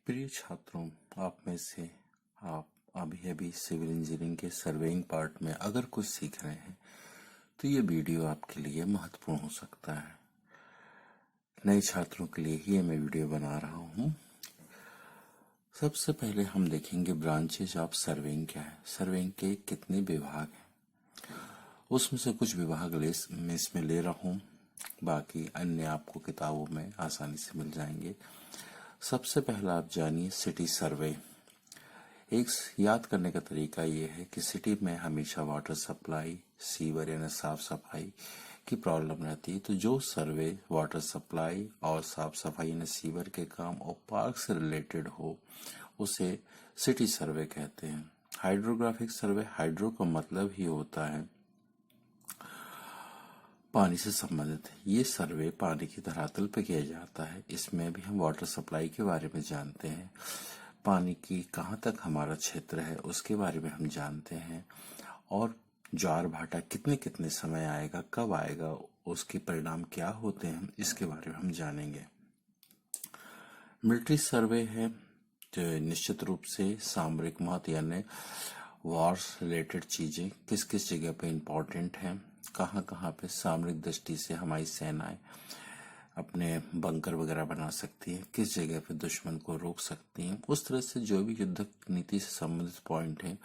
प्रिय छात्रों, आप में से आप अभी अभी सिविल इंजीनियरिंग के सर्वेइंग पार्ट में अगर कुछ सीख रहे हैं तो ये वीडियो आपके लिए महत्वपूर्ण हो सकता है। नए छात्रों के लिए ही मैं वीडियो बना रहा हूँ। सबसे पहले हम देखेंगे ब्रांचेज ऑफ सर्वेइंग क्या है। सर्वेइंग के कितने विभाग हैं, उसमें से कुछ विभाग मैं इसमें ले रहा हूँ, बाकी अन्य आपको किताबों में आसानी से मिल जाएंगे। सबसे पहला आप जानिए सिटी सर्वे। एक याद करने का तरीका ये है कि सिटी में हमेशा वाटर सप्लाई, सीवर यानी साफ सफाई की प्रॉब्लम रहती है, तो जो सर्वे वाटर सप्लाई और साफ सफाई यानी सीवर के काम और पार्क से रिलेटेड हो उसे सिटी सर्वे कहते हैं। हाइड्रोग्राफिक सर्वे, हाइड्रो का मतलब ही होता है पानी से संबंधित है। ये सर्वे पानी की धरातल पर किया जाता है। इसमें भी हम वाटर सप्लाई के बारे में जानते हैं, पानी की कहाँ तक हमारा क्षेत्र है उसके बारे में हम जानते हैं, और ज्वार भाटा कितने कितने समय आएगा, कब आएगा, उसके परिणाम क्या होते हैं, इसके बारे में हम जानेंगे। मिलिट्री सर्वे है जो निश्चित रूप से सामरिक महत्व यानी वॉर्स रिलेटेड चीजें किस किस जगह पे इम्पोर्टेंट हैं, कहाँ कहाँ पे सामरिक दृष्टि से हमारी सेनाएं अपने बंकर वगैरह बना सकती है, किस जगह पे दुश्मन को रोक सकती हैं, उस तरह से जो भी युद्ध नीति से संबंधित पॉइंट हैं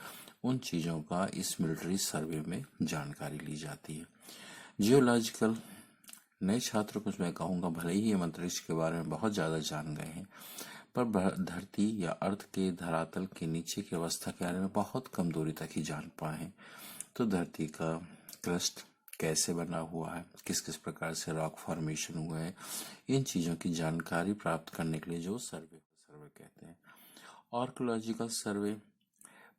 उन चीज़ों का इस मिलिट्री सर्वे में जानकारी ली जाती है। जियोलॉजिकल, नए छात्रों को मैं कहूँगा भले ही ये अंतरिक्ष के बारे में बहुत ज़्यादा जान गए हैं पर धरती या अर्थ के धरातल के नीचे की अवस्था के बारे में बहुत कम दूरी तक ही जान पाए हैं। तो धरती का क्रस्ट कैसे बना हुआ है, किस किस प्रकार से रॉक फॉर्मेशन हुए हैं, इन चीज़ों की जानकारी प्राप्त करने के लिए जो सर्वे कहते हैं। आर्कोलॉजिकल सर्वे,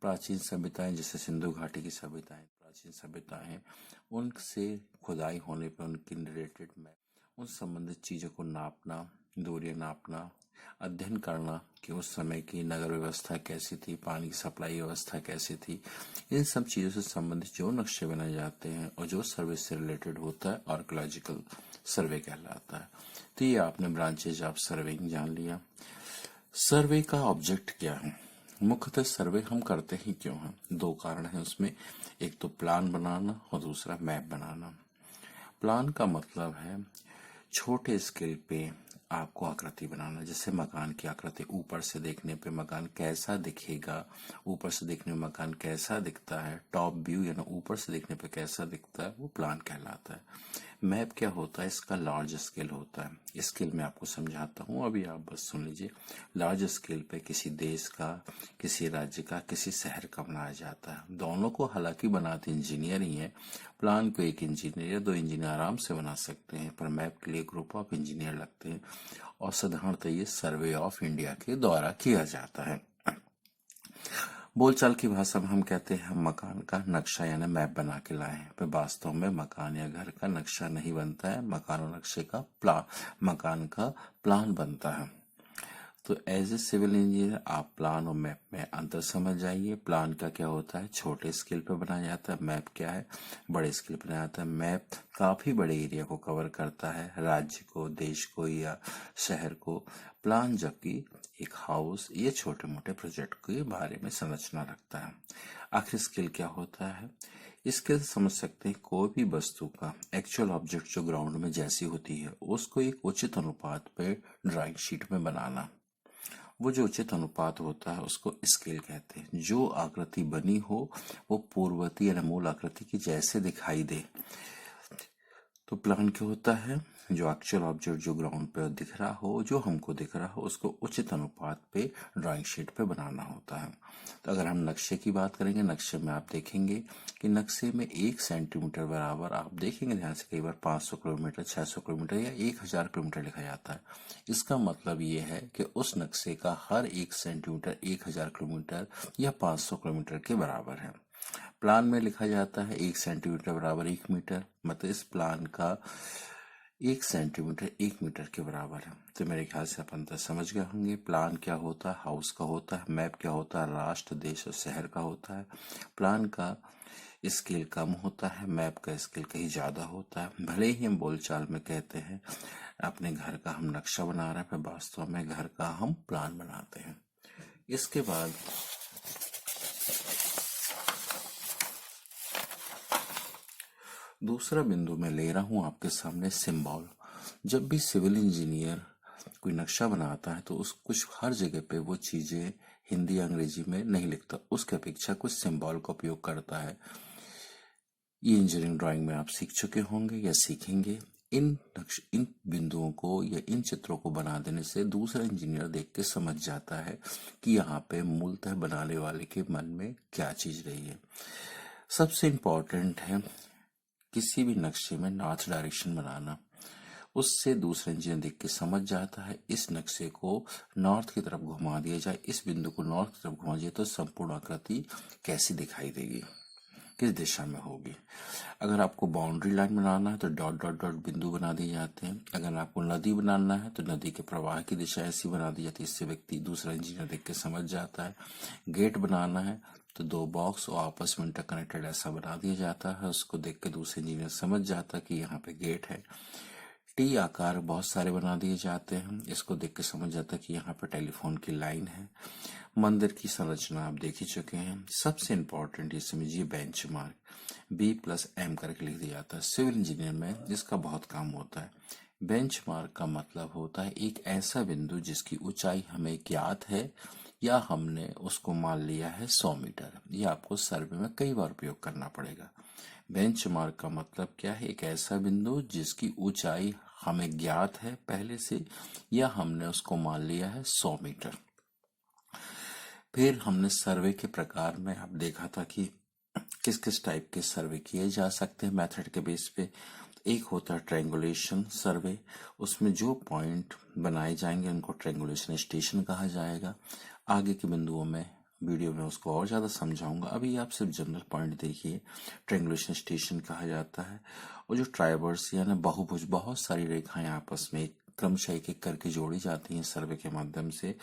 प्राचीन सभ्यताएं जैसे सिंधु घाटी की सभ्यताएं प्राचीन सभ्यताएं उनसे खुदाई होने पर उनके रिलेटेड में उन संबंधित चीज़ों को नापना, दूरियां नापना, अध्ययन करना कि उस समय की नगर व्यवस्था कैसी थी, पानी की सप्लाई व्यवस्था कैसी थी, इन सब चीज़ों से संबंधित जो नक्शे बनाए जाते हैं और जो सर्वे से रिलेटेड होता है आर्कोलॉजिकल सर्वे कहलाता है। तो ये आपने ब्रांचेज ऑफ सर्वेइंग जान लिया। सर्वे का ऑब्जेक्ट क्या है, मुख्यतः सर्वे हम करते ही क्यों हैं, दो कारण हैं उसमें, एक तो प्लान बनाना और दूसरा मैप बनाना। प्लान का मतलब है छोटे स्केल पे आपको आकृति बनाना, जैसे मकान की आकृति ऊपर से देखने पे मकान कैसा दिखेगा, ऊपर से देखने में मकान कैसा दिखता है, टॉप व्यू यानी ऊपर से देखने पे कैसा दिखता है, वो प्लान कहलाता है। मैप क्या होता है, इसका लार्ज स्केल होता है। स्केल में आपको समझाता हूँ, अभी आप बस सुन लीजिए। लार्ज स्केल पे किसी देश का, किसी राज्य का, किसी शहर का बनाया जाता है। दोनों को हालांकि बनाते इंजीनियर ही है। प्लान को एक इंजीनियर या दो इंजीनियर आराम से बना सकते हैं, पर मैप के लिए ग्रुप ऑफ इंजीनियर लगते हैं और साधारणतः ये सर्वे ऑफ इंडिया के द्वारा किया जाता है। बोलचाल की भाषा में हम कहते हैं हम मकान का नक्शा यानी मैप बना के लाए हैं, पर वास्तव में मकान या घर का नक्शा नहीं बनता है, मकान और नक्शे का मकान का प्लान बनता है। तो एज ए सिविल इंजीनियर आप प्लान और मैप में अंतर समझ जाइए। प्लान का क्या होता है, छोटे स्केल पे बनाया जाता है। मैप क्या है, बड़े स्केल पे बनाया जाता है। मैप काफी बड़े एरिया को कवर करता है, राज्य को, देश को या शहर को। प्लान जबकि एक हाउस ये छोटे मोटे प्रोजेक्ट के बारे में संरचना रखता है। आखिर स्केल क्या होता है, इसके समझ सकते हैं कोई भी वस्तु का एक्चुअल ऑब्जेक्ट जो ग्राउंड में जैसी होती है उसको एक उचित अनुपात पे ड्राइंग शीट में बनाना। वो जो उचित अनुपात होता है उसको स्केल कहते हैं। जो आकृति बनी हो वो पूर्ववर्ती या मूल आकृति की जैसे दिखाई दे। तो प्लान क्या होता है, जो एक्चुअल ऑब्जेक्ट जो ग्राउंड पे दिख रहा हो, जो हमको दिख रहा हो, उसको उचित अनुपात पे ड्राइंग शीट पे बनाना होता है। तो अगर हम नक्शे की बात करेंगे, नक्शे में आप देखेंगे कि नक्शे में 1 सेंटीमीटर बराबर, आप देखेंगे ध्यान से, कई बार 500 किलोमीटर, 600 किलोमीटर या 1000 किलोमीटर लिखा जाता है। इसका मतलब ये है कि उस नक्शे का हर 1 सेंटीमीटर 1000 किलोमीटर या 500 किलोमीटर के बराबर है। प्लान में लिखा जाता है 1 सेंटीमीटर बराबर 1 मीटर, मतलब इस प्लान का 1 सेंटीमीटर 1 मीटर के बराबर है। तो मेरे ख्याल से अपन तो समझ गए होंगे प्लान क्या होता है, हाउस का होता है। मैप क्या होता है, राष्ट्र, देश और शहर का होता है। प्लान का स्केल कम होता है, मैप का स्केल कहीं ज्यादा होता है। भले ही हम बोलचाल में कहते हैं अपने घर का हम नक्शा बना रहे हैं, पर वास्तव में घर का हम प्लान बनाते हैं। इसके बाद दूसरा बिंदु मैं ले रहा हूं आपके सामने सिंबल। जब भी सिविल इंजीनियर कोई नक्शा बनाता है तो उस कुछ हर जगह पे वो चीजें हिंदी अंग्रेजी में नहीं लिखता, उसके अपेक्षा कुछ सिंबल का उपयोग करता है। ये इंजीनियरिंग ड्राइंग में आप सीख चुके होंगे या सीखेंगे। इन बिंदुओं को या इन चित्रों को बना देने से दूसरा इंजीनियर देख के समझ जाता है कि यहाँ पे मूलतः बनाने वाले के मन में क्या चीज रही है। सबसे इम्पोर्टेंट है किसी भी नक्शे में नॉर्थ डायरेक्शन बनाना। उससे दूसरा इंजीनियर देख के समझ जाता है इस नक्शे को नॉर्थ की तरफ घुमा दिया जाए, इस बिंदु को नॉर्थ की तरफ घुमा दिया तो संपूर्ण आकृति कैसी दिखाई देगी, किस दिशा में होगी। अगर आपको बाउंड्री लाइन बनाना है तो डॉट डॉट डॉट बिंदु बना दिए जाते हैं। अगर आपको नदी बनाना है तो नदी के प्रवाह की दिशा ऐसी बना दी जाती है, इससे व्यक्ति दूसरा इंजीनियर देख के समझ जाता है। गेट बनाना है तो दो बॉक्स और आपस में इंटरकनेक्टेड ऐसा बना दिया जाता है, उसको देख के दूसरे इंजीनियर समझ जाता है कि यहाँ पे गेट है। टी आकार बहुत सारे बना दिए जाते हैं, इसको देख के समझ जाता है कि यहाँ पे टेलीफोन की लाइन है। मंदिर की संरचना आप देख ही चुके हैं। सबसे इंपॉर्टेंट ये समझिए बेंचमार्क, B+M करके लिख दिया जाता है। सिविल इंजीनियर में इसका बहुत काम होता है। बेंचमार्क का मतलब होता है एक ऐसा बिंदु जिसकी ऊंचाई हमें ज्ञात है या हमने उसको मान लिया है 100 मीटर। ये आपको सर्वे में कई बार उपयोग करना पड़ेगा। बेंचमार्क का मतलब क्या है, एक ऐसा बिंदु जिसकी ऊंचाई हमें ज्ञात है पहले से या हमने उसको मान लिया है 100 मीटर। फिर हमने सर्वे के प्रकार में आप देखा था कि किस किस टाइप के सर्वे किए जा सकते हैं मेथड के बेस पे। एक होता है ट्रायंगुलेशन सर्वे, उसमें जो पॉइंट बनाए जाएंगे उनको ट्रायंगुलेशन स्टेशन कहा जाएगा। आगे के बिंदुओं में वीडियो में उसको और ज्यादा समझाऊंगा, अभी आप सिर्फ जनरल पॉइंट देखिए। ट्रायंगुलेशन स्टेशन कहा जाता है। और जो ट्राइवर्स यानी बहुभुज, बहुत सारी रेखाएं आपस में क्रमशः एक एक करके जोड़ी जाती हैं सर्वे के माध्यम से,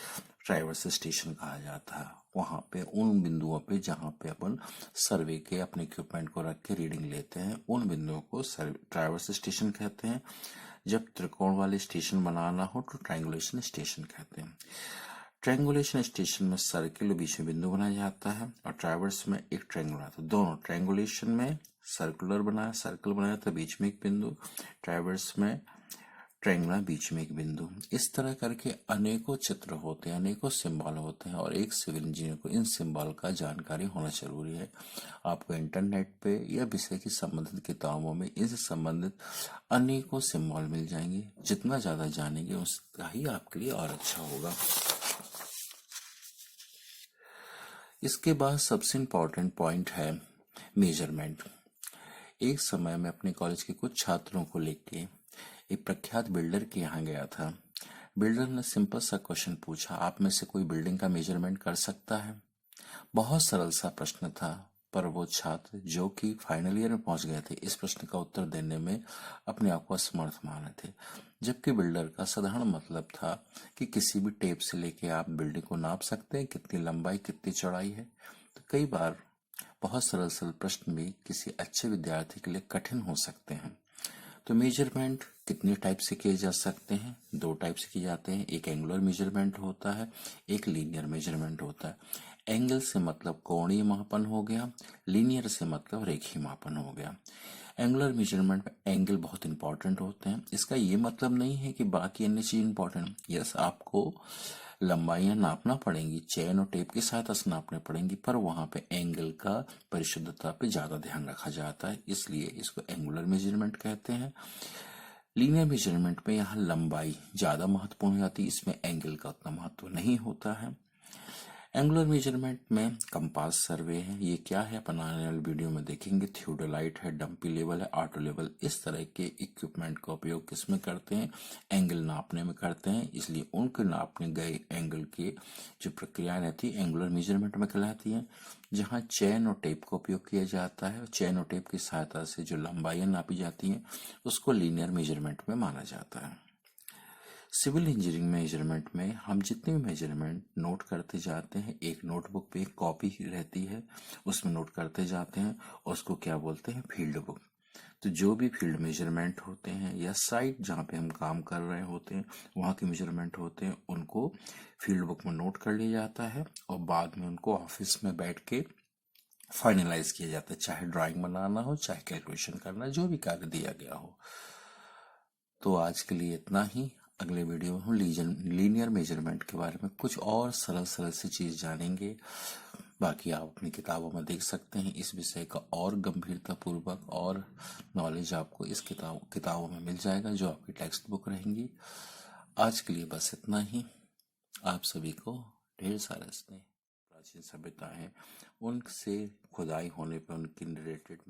ट्राइवर्स स्टेशन कहा जाता है। वहां पे उन बिंदुओं पे जहां पे अपन सर्वे के अपने इक्विपमेंट को रख के रीडिंग लेते हैं, उन बिंदुओं को ट्राइवर्स स्टेशन कहते हैं। जब त्रिकोण वाले स्टेशन बनाना हो तो ट्रायंगुलेशन स्टेशन कहते हैं। ट्रायंगुलेशन स्टेशन में सर्किल बीच में बिंदु बनाया जाता है और ट्राइवर्स में एक ट्रायंगल आता है। दोनों ट्रायंगुलेशन में सर्कुलर बनाया, सर्कल बनाया था बीच में एक बिंदु, ट्राइवर्स में ट्रायंगुलर बीच में एक बिंदु। इस तरह करके अनेकों चित्र होते हैं, अनेकों सिंबल होते हैं और एक सिविल इंजीनियर को इन सिंबल का जानकारी होना जरूरी है। आपको इंटरनेट पे या विषय की संबंधित किताबों में इनसे संबंधित अनेकों सिंबल मिल जाएंगे। जितना ज्यादा जानेंगे उसका ही आपके लिए और अच्छा होगा। इसके बाद सबसे इम्पोर्टेंट पॉइंट है मेजरमेंट। एक समय में अपने कॉलेज के कुछ छात्रों को लेके एक प्रख्यात बिल्डर के यहाँ गया था। बिल्डर ने सिंपल सा क्वेश्चन पूछा, आप में से कोई बिल्डिंग का मेजरमेंट कर सकता है? बहुत सरल सा प्रश्न था, पर वो छात्र जो कि फाइनल ईयर में पहुंच गए थे इस प्रश्न का उत्तर देने में अपने आप को असमर्थ माने थे। जबकि बिल्डर का साधारण मतलब था कि किसी भी टेप से लेके आप बिल्डिंग को नाप सकते हैं, कितनी लंबाई कितनी चौड़ाई है। तो कई बार बहुत सरल सरल प्रश्न भी किसी अच्छे विद्यार्थी के लिए कठिन हो सकते हैं। तो मेजरमेंट कितने टाइप से किए जा सकते हैं? दो टाइप से किए जाते हैं। एक एंगुलर मेजरमेंट होता है, एक लीनियर मेजरमेंट होता है। एंगल से मतलब कोणीय मापन हो गया, लीनियर से मतलब रेखीय मापन हो गया। एंगुलर मेजरमेंट में एंगल बहुत इंपॉर्टेंट होते हैं। इसका ये मतलब नहीं है कि बाकी अन्य चीज इंपॉर्टेंट। यस, आपको लंबाइयां नापना पड़ेंगी, चेन और टेप के साथ नापने पड़ेंगी, पर वहां पे एंगल का परिशुद्धता पे ज्यादा ध्यान रखा जाता है, इसलिए इसको एंगुलर मेजरमेंट कहते हैं। लीनियर मेजरमेंट में यहाँ लंबाई ज्यादा महत्वपूर्ण हो जाती है, इसमें एंगल का उतना महत्व नहीं होता है। एंगुलर मेजरमेंट में कंपास सर्वे है। ये क्या है अपन आने वाले वीडियो में देखेंगे। थियोडोलाइट है, डंपी लेवल है, ऑटो लेवल, इस तरह के इक्विपमेंट का उपयोग किसमें करते हैं? एंगल नापने में करते हैं। इसलिए उनके नापने गए एंगल की जो प्रक्रिया रहती है एंगुलर मेजरमेंट में कहलाती है। जहाँ चैन और टेप का उपयोग किया जाता है, चैन और टेप की सहायता से जो लंबाइयां नापी जाती हैं उसको लीनियर मेजरमेंट में माना जाता है। सिविल इंजीनियरिंग मेजरमेंट में हम जितने भी मेजरमेंट नोट करते जाते हैं, एक नोटबुक पे एक कॉपी रहती है, उसमें नोट करते जाते हैं और उसको क्या बोलते हैं? Field book. तो जो भी फील्ड मेजरमेंट होते हैं या साइट जहाँ पे हम काम कर रहे होते हैं वहाँ के मेजरमेंट होते हैं, उनको फील्ड बुक में नोट कर लिया जाता है और बाद में उनको ऑफिस में बैठ के फाइनलाइज किया जाता है, चाहे ड्राइंग बनाना हो चाहे कैलकुलेशन करना, जो भी कार्य दिया गया हो। तो आज के लिए इतना ही। अगले वीडियो में हम लीनियर मेजरमेंट के बारे में कुछ और सरल सरल सी चीज जानेंगे। बाकी आप अपनी किताबों में देख सकते हैं, इस विषय का और गंभीरता पूर्वक और नॉलेज आपको इस किताबों में मिल जाएगा जो आपकी टेक्स्ट बुक रहेंगी। आज के लिए बस इतना ही। आप सभी को ढेर सारा स्नेह। प्राचीन सभ्यताएं, उनसे खुदाई होने पर उनकी रिलेटेड